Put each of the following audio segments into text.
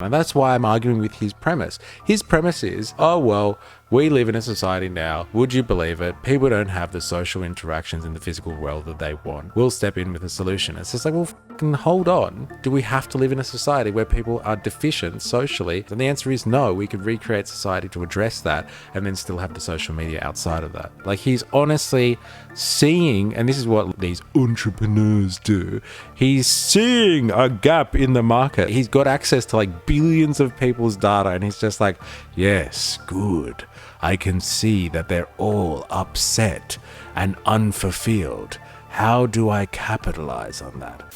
And that's why I'm arguing with his premise. His premise is, oh, well, we live in a society now. Would you believe it? People don't have the social interactions in the physical world that they want. We'll step in with a solution. It's just like, well, fucking hold on. Do we have to live in a society where people are deficient socially? And the answer is no. We could recreate society to address that and then still have the social media outside of that. Like, he's honestly seeing, and this is what these entrepreneurs do, he's seeing a gap in the market. He's got access to like billions of people's data, and he's just like, yes, good. I can see that they're all upset and unfulfilled. How do I capitalize on that?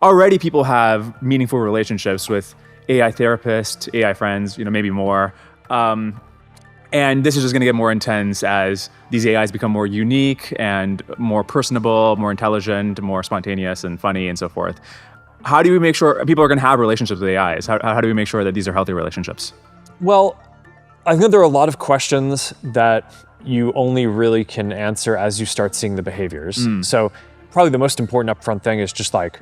Already people have meaningful relationships with AI therapists, AI friends, maybe more. And this is just going to get more intense as these AIs become more unique and more personable, more intelligent, more spontaneous and funny and so forth. How do we make sure people are going to have relationships with AIs? How do we make sure that these are healthy relationships? Well, I think there are a lot of questions that you only really can answer as you start seeing the behaviors. So probably the most important upfront thing is just like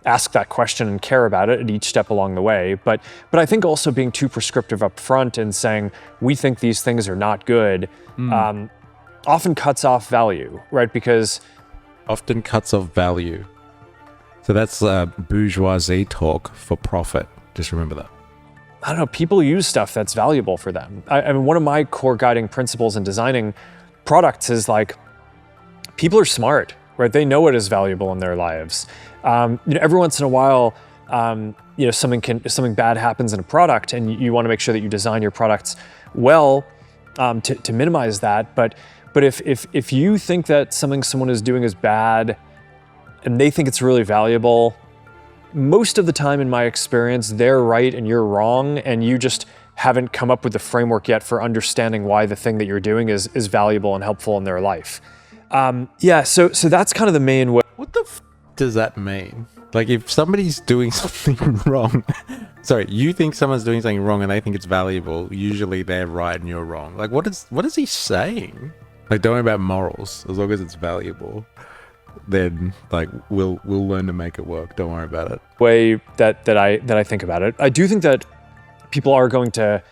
ask that question and care about it at each step along the way. But I think also being too prescriptive up front and saying, we think these things are not good, often cuts off value, right? Because often cuts off value. So that's bourgeoisie talk for profit. Just remember that. I don't know, people use stuff that's valuable for them. I mean, one of my core guiding principles in designing products is like, people are smart, right? They know what is valuable in their lives. Every once in a while, something bad happens in a product, and you want to make sure that you design your products well to minimize that. But if you think that something someone is doing is bad, and they think it's really valuable, most of the time in my experience, they're right and you're wrong, and you just haven't come up with the framework yet for understanding why the thing that you're doing is valuable and helpful in their life. So that's kind of the main way. What the does that mean? Like, if somebody's doing something wrong, sorry, you think someone's doing something wrong and they think it's valuable, usually they're right and you're wrong. Like, what is he saying? Like, don't worry about morals, as long as it's valuable. Then like we'll learn to make it work. Don't worry about it. Way that I think about it, I do think that people are going to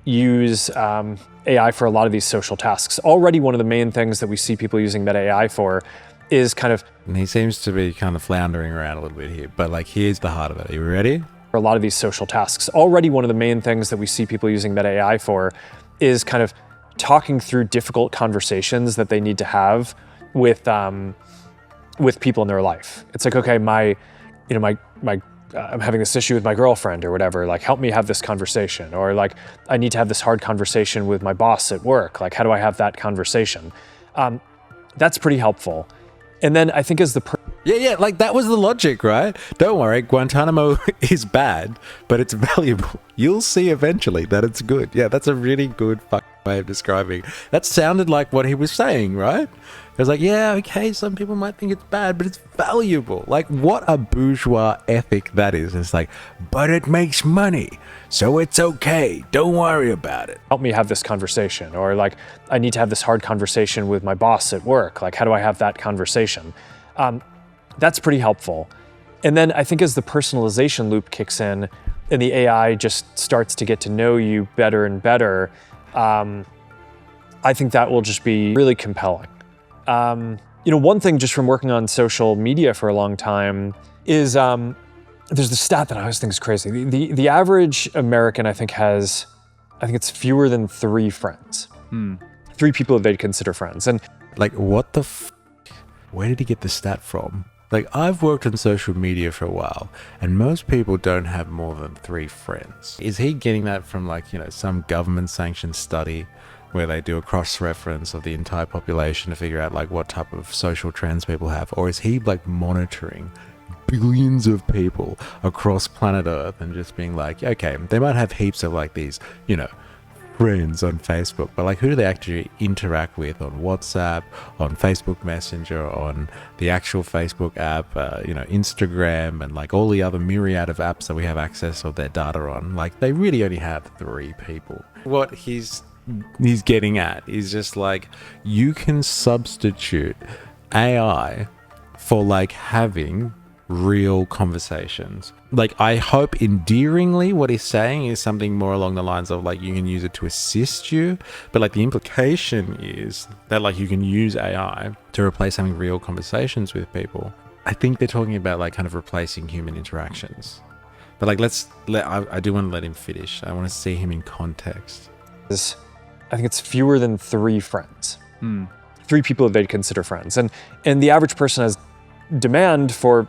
use AI for a lot of these social tasks. Already, one of the main things that we see people using Meta AI for is kind of. And he seems to be kind of floundering around a little bit here, but like here's the heart of it. Are you ready? For a lot of these social tasks, already one of the main things that we see people using Meta AI for is kind of talking through difficult conversations that they need to have with people in their life. It's like, okay, I'm having this issue with my girlfriend or whatever, like help me have this conversation. Or like, I need to have this hard conversation with my boss at work. Like, how do I have that conversation? That's pretty helpful. And then I think as the like that was the logic, right? Don't worry, Guantanamo is bad, but it's valuable. You'll see eventually that it's good. Yeah, that's a really good way of describing. That sounded like what he was saying, right? It was like, yeah, okay, some people might think it's bad, but it's valuable. Like, what a bourgeois ethic that is. It's like, but it makes money, so it's okay. Don't worry about it. Help me have this conversation. Or like, I need to have this hard conversation with my boss at work. Like, how do I have that conversation? That's pretty helpful. And then I think as the personalization loop kicks in and the AI just starts to get to know you better and better, I think that will just be really compelling. One thing just from working on social media for a long time is there's the stat that I always think is crazy. The average American, I think it's fewer than 3 friends. 3 people that they'd consider friends. And like, what the where did he get the stat from? Like, I've worked on social media for a while, and most people don't have more than 3 friends. Is he getting that from like, some government-sanctioned study where they do a cross-reference of the entire population to figure out like what type of social trends people have? Or is he like monitoring billions of people across planet Earth and just being like, okay, they might have heaps of like these, friends on Facebook, but like, who do they actually interact with on WhatsApp, on Facebook Messenger, on the actual Facebook app, Instagram, and like all the other myriad of apps that we have access of their data on? Like, they really only have 3 people. What he's getting at is just like, you can substitute AI for like having real conversations. Like, I hope endearingly what he's saying is something more along the lines of like, you can use it to assist you, but like the implication is that like you can use AI to replace having real conversations with people. I think they're talking about like kind of replacing human interactions. But like, I do want to let him finish. I want to see him in context. I think it's fewer than 3 friends. 3 people that they'd consider friends. And the average person has demand for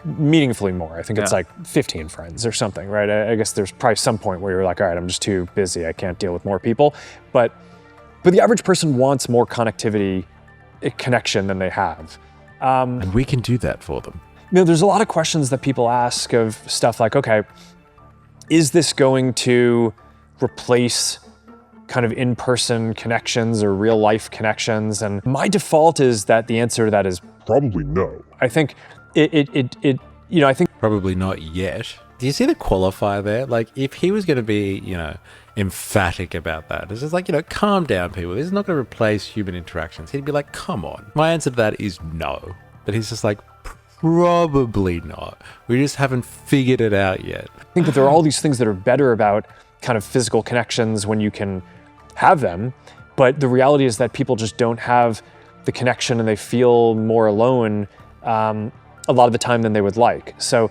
meaningfully more. I think it's like 15 friends or something, right? I guess there's probably some point where you're like, all right, I'm just too busy. I can't deal with more people. But the average person wants more connectivity, connection than they have. And we can do that for them. You know, there's a lot of questions that people ask of stuff like, okay, is this going to replace kind of in-person connections or real life connections? And my default is that the answer to that is Probably no. I think I think Probably not yet. Do you see the qualifier there? Like, if he was going to be, emphatic about that, it's just like, calm down, people. This is not going to replace human interactions. He'd be like, come on. My answer to that is no. But he's just like, probably not. We just haven't figured it out yet. I think that there are all these things that are better about kind of physical connections when you can have them, but the reality is that people just don't have the connection and they feel more alone a lot of the time than they would like. So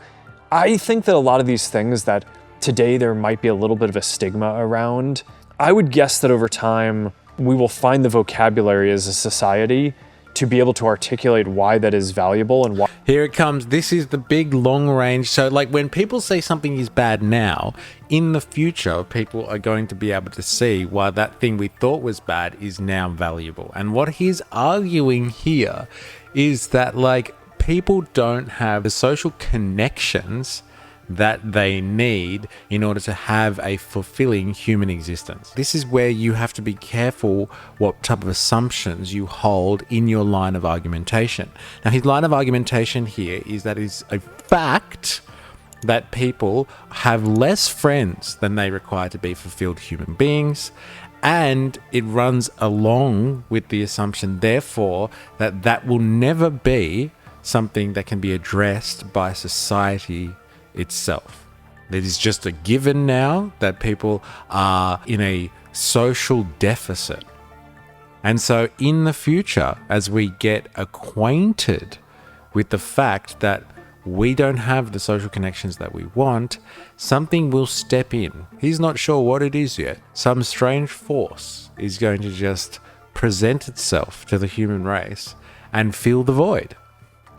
I think that a lot of these things that today there might be a little bit of a stigma around, I would guess that over time we will find the vocabulary as a society to be able to articulate why that is valuable and why. Here it comes. This is the big long range. So like when people say something is bad now, in the future, people are going to be able to see why that thing we thought was bad is now valuable. And what he's arguing here is that like people don't have the social connections that they need in order to have a fulfilling human existence. This is where you have to be careful what type of assumptions you hold in your line of argumentation. Now, his line of argumentation here is that it's a fact that people have less friends than they require to be fulfilled human beings, and it runs along with the assumption, therefore, that that will never be something that can be addressed by society itself. It is just a given now that people are in a social deficit. And so in the future, as we get acquainted with the fact that we don't have the social connections that we want, something will step in. He's not sure what it is yet. Some strange force is going to just present itself to the human race and fill the void.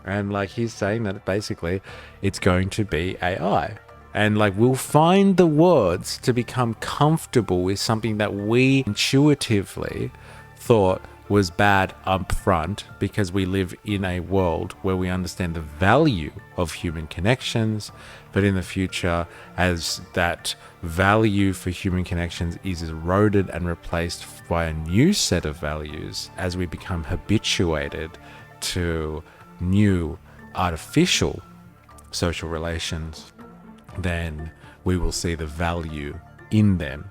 And like he's saying that basically it's going to be AI. And like we'll find the words to become comfortable with something that we intuitively thought was bad up front, because we live in a world where we understand the value of human connections. But in the future, as that value for human connections is eroded and replaced by a new set of values, as we become habituated to new artificial social relations, then we will see the value in them.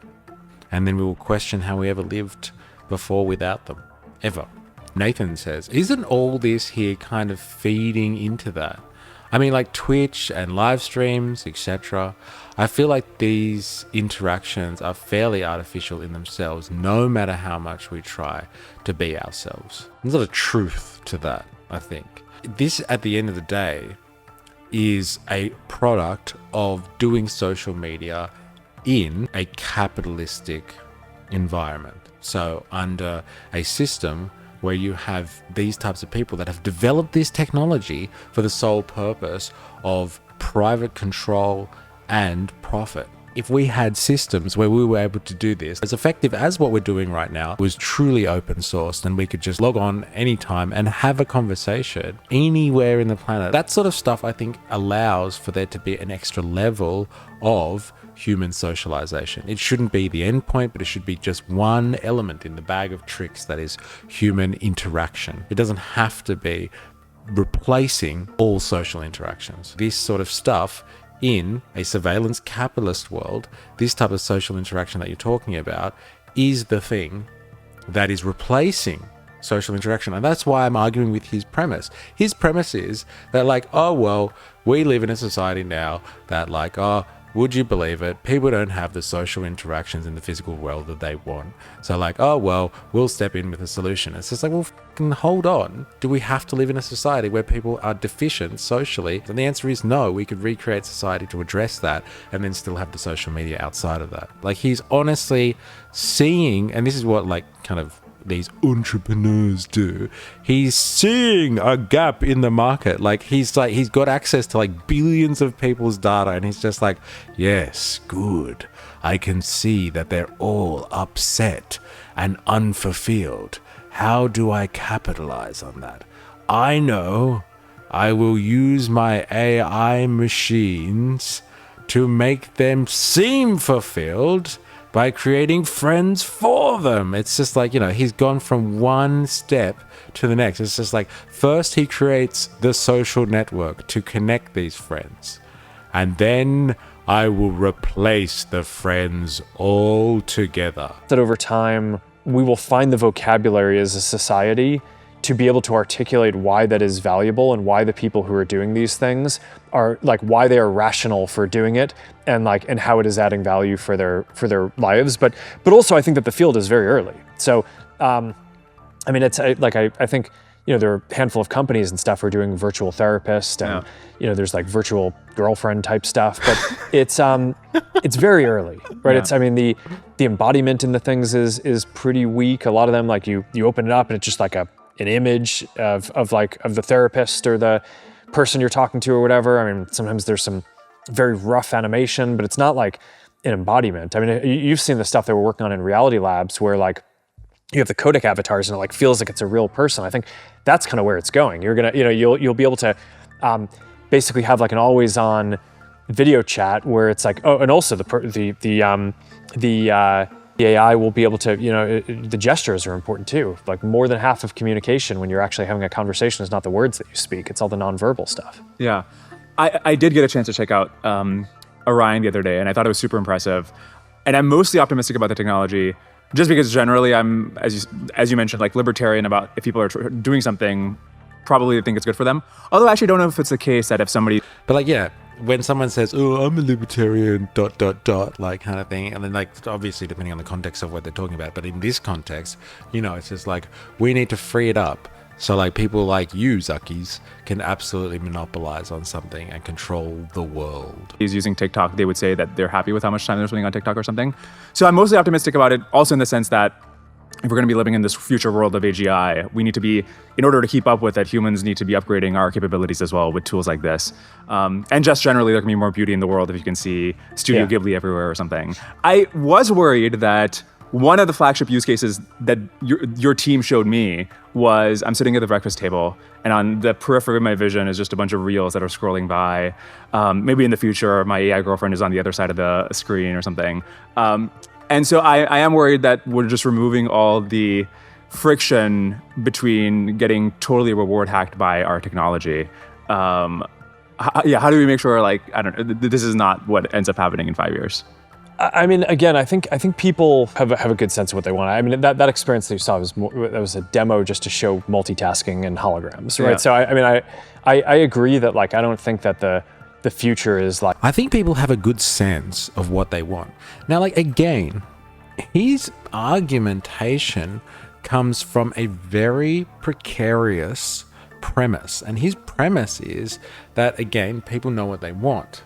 And then we will question how we ever lived before without them. Ever. Nathan says, isn't all this here kind of feeding into that? I mean, like Twitch and live streams, etc. I feel like these interactions are fairly artificial in themselves, no matter how much we try to be ourselves. There's a lot of truth to that, I think. This, at the end of the day, is a product of doing social media in a capitalistic environment. So under a system where you have these types of people that have developed this technology for the sole purpose of private control and profit. If we had systems where we were able to do this as effective as what we're doing right now was truly open sourced, and we could just log on anytime and have a conversation anywhere in the planet, that sort of stuff I think allows for there to be an extra level of human socialization. It shouldn't be the end point, but it should be just one element in the bag of tricks that is human interaction. It doesn't have to be replacing all social interactions. This sort of stuff in a surveillance capitalist world, this type of social interaction that you're talking about is the thing that is replacing social interaction. And that's why I'm arguing with his premise. His premise is that like, oh, well, we live in a society now that like, oh, would you believe it? People don't have the social interactions in the physical world that they want. So like, oh, well, we'll step in with a solution. It's just like, well, hold on. Do we have to live in a society where people are deficient socially? And the answer is no. We could recreate society to address that and then still have the social media outside of that. Like he's honestly seeing, and this is what like kind of these entrepreneurs do, he's seeing a gap in the market. Like he's got access to like billions of people's data, and he's just like, yes, good, I can see that they're all upset and unfulfilled. How do I capitalize on that? I know, I will use my AI machines to make them seem fulfilled by creating friends for them. It's just like, you know, he's gone from one step to the next. It's just like, first he creates the social network to connect these friends. And then I will replace the friends altogether. That over time, we will find the vocabulary as a society to be able to articulate why that is valuable and why the people who are doing these things are like, why they are rational for doing it, and like, and how it is adding value for their lives. But also I think that the field is very early. So, I mean, it's like, I think, you know, there are a handful of companies and stuff who are doing virtual therapist and, you know, there's like virtual girlfriend type stuff, but it's very early, right? Yeah. It's, I mean, the embodiment in the things is pretty weak. A lot of them, like you open it up and it's just like an image of the therapist or the person you're talking to or whatever. I mean, sometimes there's some very rough animation, but it's not like an embodiment. I mean, you've seen the stuff that we're working on in Reality Labs where like you have the codec avatars and it like feels like it's a real person. I think that's kind of where it's going. You're gonna, you know, you'll be able to basically have like an always on video chat where it's like, oh, and also the AI will be able to, you know, the gestures are important too. Like more than half of communication when you're actually having a conversation is not the words that you speak, it's all the nonverbal stuff. Yeah. I did get a chance to check out Orion the other day, and I thought it was super impressive. And I'm mostly optimistic about the technology, just because generally I'm, as you mentioned, like libertarian about if people are doing something, probably think it's good for them. Although I actually don't know if it's the case that if somebody... But like, yeah, when someone says, oh, I'm a libertarian, ... like kind of thing, and then like, obviously depending on the context of what they're talking about, but in this context, you know, it's just like, we need to free it up. So like people like you, Zuckies, can absolutely monopolize on something and control the world. He's using TikTok. They would say that they're happy with how much time they're spending on TikTok or something. So I'm mostly optimistic about it, also in the sense that if we're going to be living in this future world of AGI, we need to be, in order to keep up with it, humans need to be upgrading our capabilities as well with tools like this. And just generally, there can be more beauty in the world if you can see Studio Ghibli everywhere or something. I was worried that one of the flagship use cases that your team showed me was I'm sitting at the breakfast table, and on the periphery of my vision is just a bunch of reels that are scrolling by. Maybe in the future, my AI girlfriend is on the other side of the screen or something. And so I am worried that we're just removing all the friction between getting totally reward hacked by our technology. How do we make sure, like, I don't know, this is not what ends up happening in 5 years? I mean, again, I think people have a good sense of what they want. I mean, that experience that you saw was a demo just to show multitasking and holograms, right? Yeah. So I mean, I agree that like I don't think that the future is like. I think people have a good sense of what they want. Now, like again, his argumentation comes from a very precarious premise, and his premise is that again, people know what they want.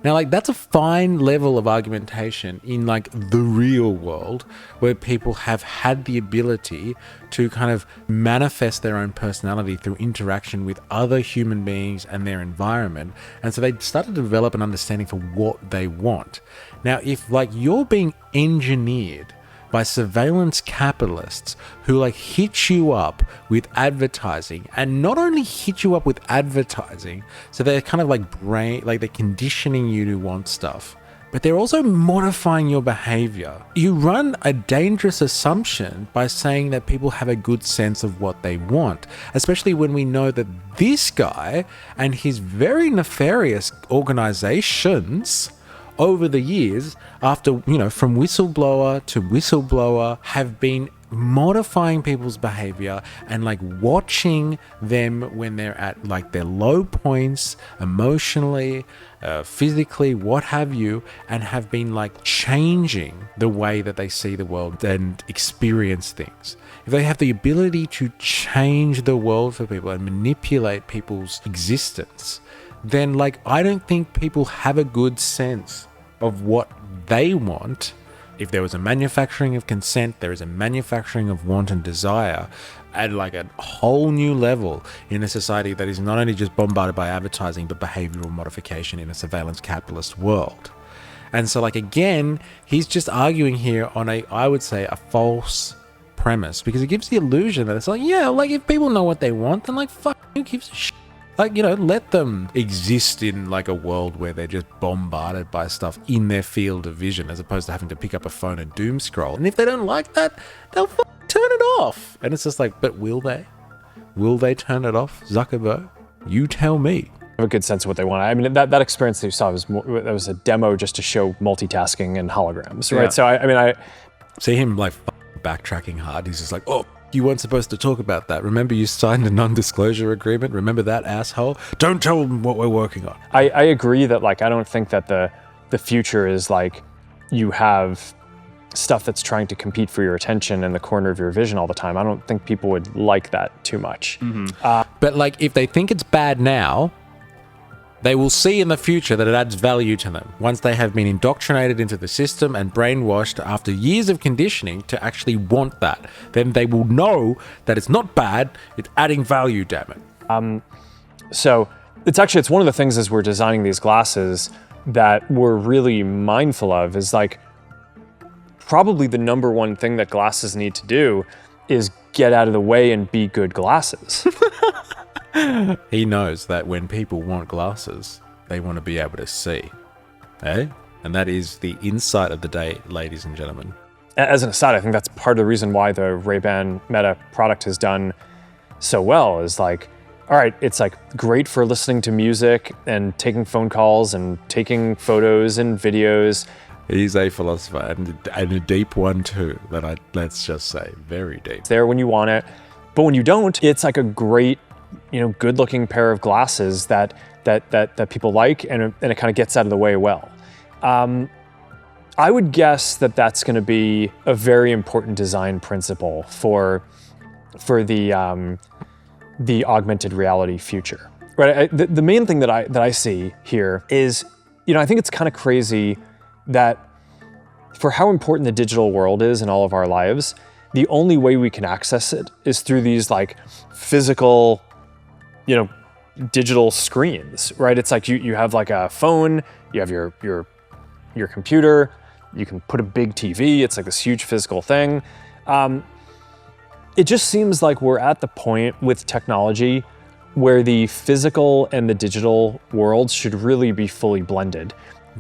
Now, like, that's a fine level of argumentation in, like, the real world where people have had the ability to kind of manifest their own personality through interaction with other human beings and their environment. And so they started to develop an understanding for what they want. Now, if, like, you're being engineered by surveillance capitalists who like hit you up with advertising, and not only hit you up with advertising, so they're kind of like they're conditioning you to want stuff, but they're also modifying your behavior. You run a dangerous assumption by saying that people have a good sense of what they want, especially when we know that this guy and his very nefarious organizations over the years, after, you know, from whistleblower to whistleblower, have been modifying people's behavior and like watching them when they're at like their low points emotionally, physically, what have you, and have been like changing the way that they see the world and experience things. If they have the ability to change the world for people and manipulate people's existence, then like I don't think people have a good sense of what they want. If there was a manufacturing of consent, there is a manufacturing of want and desire at like a whole new level in a society that is not only just bombarded by advertising, but behavioral modification in a surveillance capitalist world. And so like, again, he's just arguing here on I would say a false premise, because it gives the illusion that it's like, yeah, like if people know what they want, then like, fuck, who gives a shit? Like, let them exist in like a world where they're just bombarded by stuff in their field of vision, as opposed to having to pick up a phone and doom scroll. And if they don't like that, they'll turn it off. And it's just like, but will they? Will they turn it off, Zuckerberg? You tell me. Have a good sense of what they want. I mean, that experience that you saw that was a demo just to show multitasking and holograms, right? Yeah. So I see him like backtracking hard. He's just like, oh, you weren't supposed to talk about that. Remember, you signed a non-disclosure agreement. Remember that, asshole? Don't tell them what we're working on. I agree that like I don't think that the future is like you have stuff that's trying to compete for your attention in the corner of your vision all the time. I don't think people would like that too much. But like, if they think it's bad now, they will see in the future that it adds value to them once they have been indoctrinated into the system and brainwashed after years of conditioning to actually want that. Then they will know that it's not bad, it's adding value, damn it. So it's one of the things as we're designing these glasses that we're really mindful of is like probably the number one thing that glasses need to do is get out of the way and be good glasses. He knows that when people want glasses, they want to be able to see. Eh? And that is the insight of the day, ladies and gentlemen. As an aside, I think that's part of the reason why the Ray-Ban Meta product has done so well is like, all right, it's like great for listening to music and taking phone calls and taking photos and videos. He's a philosopher and a deep one too, let's just say, very deep. It's there when you want it, but when you don't, it's like a great, good-looking pair of glasses that people like, and it kind of gets out of the way well. I would guess that that's going to be a very important design principle for the augmented reality future. Right. The main thing that I see here is, I think it's kind of crazy that for how important the digital world is in all of our lives, the only way we can access it is through these like physical, digital screens, right? It's like you have like a phone, you have your computer, you can put a big TV, it's like this huge physical thing. It just seems like we're at the point with technology where the physical and the digital worlds should really be fully blended.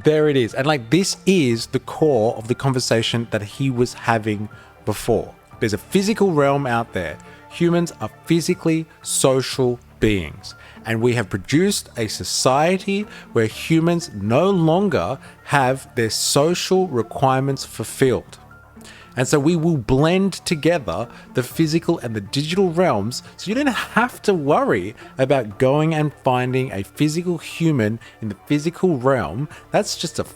There it is. And like, this is the core of the conversation that he was having before. There's a physical realm out there. Humans are physically social beings. And we have produced a society where humans no longer have their social requirements fulfilled. And so we will blend together the physical and the digital realms, so you don't have to worry about going and finding a physical human in the physical realm. That's just a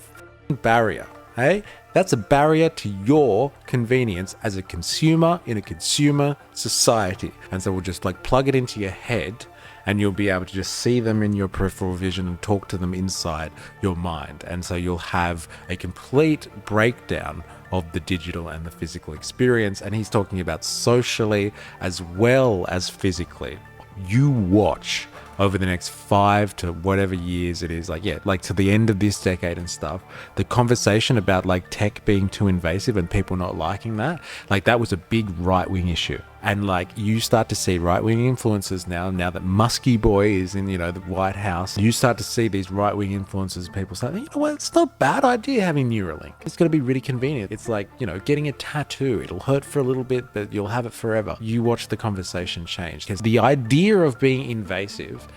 barrier, hey? That's a barrier to your convenience as a consumer in a consumer society. And so we'll just like plug it into your head, and you'll be able to just see them in your peripheral vision and talk to them inside your mind. And so you'll have a complete breakdown of the digital and the physical experience. And he's talking about socially as well as physically. You watch over the next 5 to whatever years it is, like to the end of this decade and stuff, the conversation about like tech being too invasive and people not liking that, like that was a big right-wing issue. And like you start to see right-wing influences now that Muskie Boy is in, the White House, you start to see these right-wing influences, people say, it's not a bad idea having Neuralink. It's going to be really convenient. It's like, getting a tattoo. It'll hurt for a little bit, but you'll have it forever. You watch the conversation change, because the idea of being invasive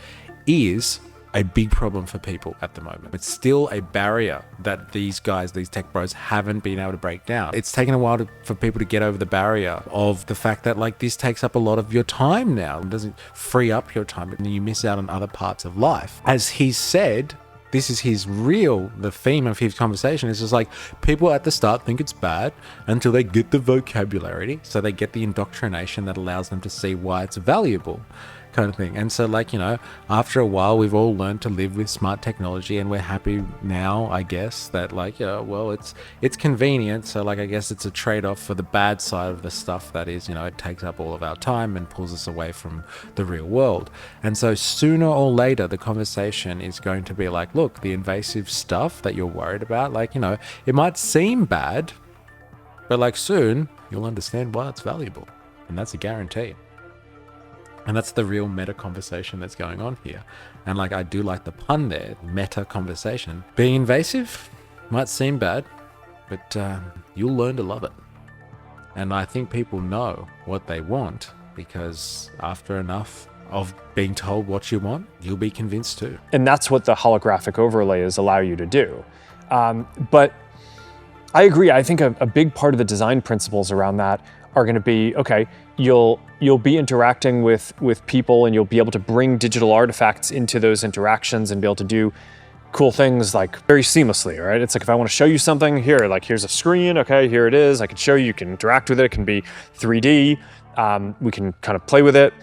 is a big problem for people at the moment. It's still a barrier that these guys, these tech bros, haven't been able to break down. It's taken a while for people to get over the barrier of the fact that like this takes up a lot of your time now. It doesn't free up your time and you miss out on other parts of life. As he said, this is the theme of his conversation is just like people at the start think it's bad until they get the vocabulary. So they get the indoctrination that allows them to see why it's valuable, kind of thing. And so like, you know, after a while, we've all learned to live with smart technology and we're happy now, I guess, that like, you know, well, it's convenient. So like, I guess it's a trade-off for the bad side of the stuff that is, you know, it takes up all of our time and pulls us away from the real world. And so sooner or later, the conversation is going to be like, look, the invasive stuff that you're worried about, like, you know, it might seem bad, but like soon you'll understand why it's valuable. And that's a guarantee. And that's the real meta conversation that's going on here. And like, I do like the pun there, meta conversation. Being invasive might seem bad, but you'll learn to love it. And I think people know what they want because after enough of being told what you want, you'll be convinced too. And that's what the holographic overlays allow you to do. But I agree. I think a big part of the design principles around that are going to be, okay, you'll be interacting with people and you'll be able to bring digital artifacts into those interactions and be able to do cool things like very seamlessly, right? It's like if I want to show you something here, like here's a screen, okay, here it is. I can show you, you can interact with it. It can be 3D. We can kind of play with it.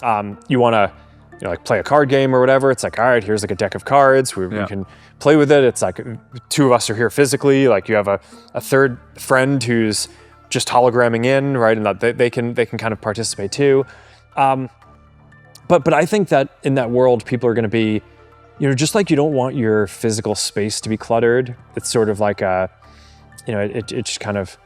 You want to, you know, like play a card game or whatever. It's like, all right, here's like a deck of cards. We can play with it. It's like two of us are here physically. Like you have a third friend who's just hologramming in, right? And that they can kind of participate too. But I think that in that world, people are going to be, you know, just like you don't want your physical space to be cluttered. It's sort of like a, you know, it just kind of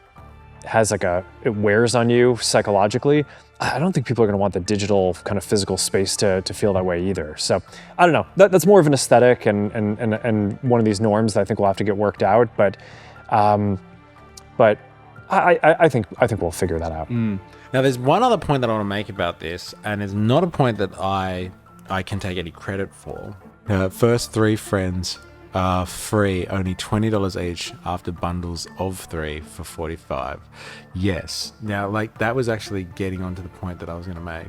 has like it wears on you psychologically. I don't think people are going to want the digital kind of physical space to feel that way either. So I don't know. That's more of an aesthetic and one of these norms that I think will have to get worked out. But I think we'll figure that out. Now, there's one other point that I want to make about this, and it's not a point that I can take any credit for. First 3 friends are free, only $20 each after bundles of 3 for $45. Yes. Now, like, that was actually getting onto the point that I was going to make.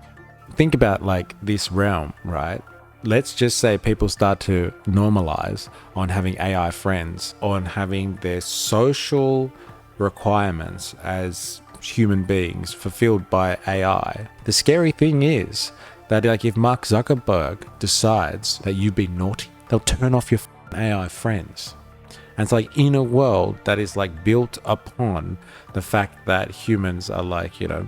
Think about, like, this realm, right? Let's just say people start to normalize on having AI friends, on having their social requirements as human beings fulfilled by AI. The scary thing is that, like, if Mark Zuckerberg decides that you've been naughty, they'll turn off your AI friends. And it's like in a world that is like built upon the fact that humans are like, you know,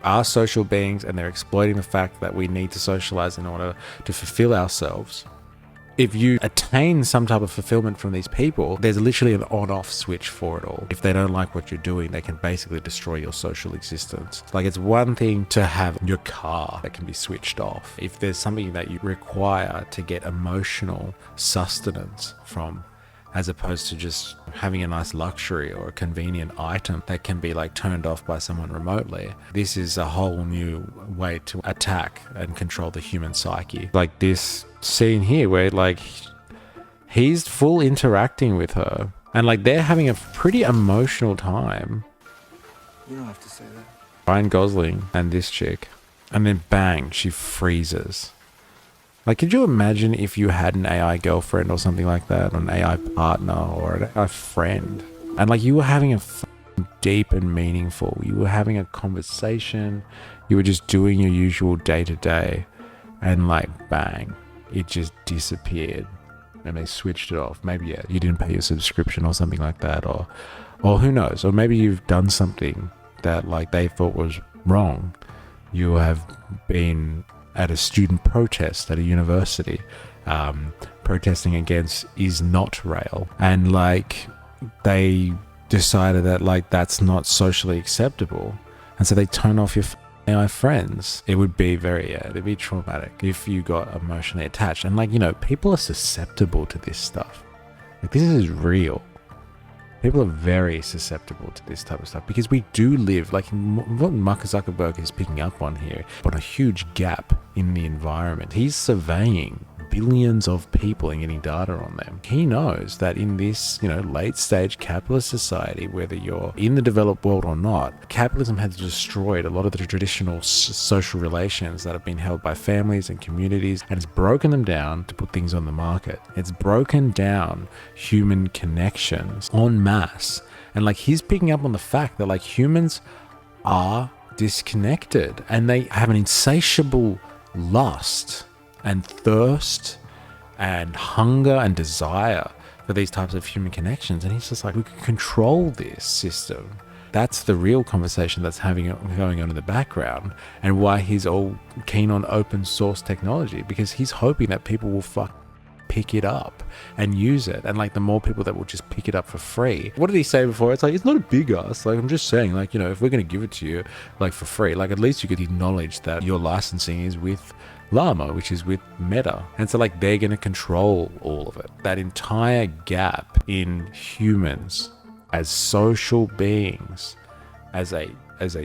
are social beings and they're exploiting the fact that we need to socialize in order to fulfill ourselves. If you attain some type of fulfillment from these people, there's literally an on-off switch for it all. If they don't like what you're doing, they can basically destroy your social existence. Like, it's one thing to have your car that can be switched off. If there's something that you require to get emotional sustenance from, as opposed to just having a nice luxury or a convenient item that can be like turned off by someone remotely. This is a whole new way to attack and control the human psyche. Like this scene here where like he's full interacting with her and like they're having a pretty emotional time. You don't have to say that. Ryan Gosling and this chick, and then bang, she freezes. Like, could you imagine if you had an AI girlfriend or something like that, or an AI partner or an AI friend, and like you were having a deep and meaningful, you were having a conversation, you were just doing your usual day to day, and like bang, it just disappeared, and they switched it off. Maybe you didn't pay your subscription or something like that, or who knows, or maybe you've done something that like they thought was wrong. You have been at a student protest at a university, protesting against is not rail, and like they decided that like that's not socially acceptable, and so they turn off your AI friends. It would be it'd be traumatic if you got emotionally attached. And like, you know, people are susceptible to this stuff. Like, this is real. People are very susceptible to this type of stuff because we do live, like what Mark Zuckerberg is picking up on here, on a huge gap in the environment. He's surveying billions of people and getting data on them. He knows that in this, late stage capitalist society, whether you're in the developed world or not, capitalism has destroyed a lot of the traditional social relations that have been held by families and communities, and it's broken them down to put things on the market. It's broken down human connections en masse. And like, he's picking up on the fact that like humans are disconnected and they have an insatiable lust and thirst and hunger and desire for these types of human connections. And he's just like, we can control this system. That's the real conversation that's going on in the background, and why he's all keen on open source technology, because he's hoping that people will pick it up and use it. And like, the more people that will just pick it up for free. What did he say before? It's like, it's not a big ask. Like, I'm just saying, like, if we're going to give it to you like for free, like at least you could acknowledge that your licensing is with Llama, which is with Meta. And so like, they're going to control all of it. That entire gap in humans as social beings, as a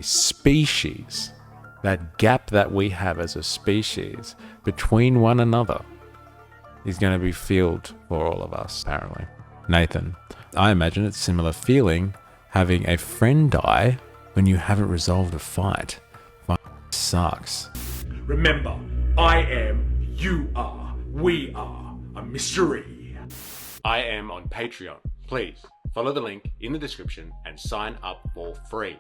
species, that gap that we have as a species between one another is going to be filled for all of us, apparently. Nathan, I imagine it's a similar feeling having a friend die when you haven't resolved a fight. Sucks. Remember, I am, you are, we are a mystery. I am on Patreon. Please follow the link in the description and sign up for free.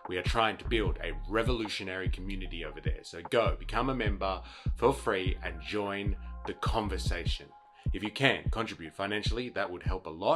We are trying to build a revolutionary community over there. So go become a member for free and join the conversation. If you can contribute financially, that would help a lot.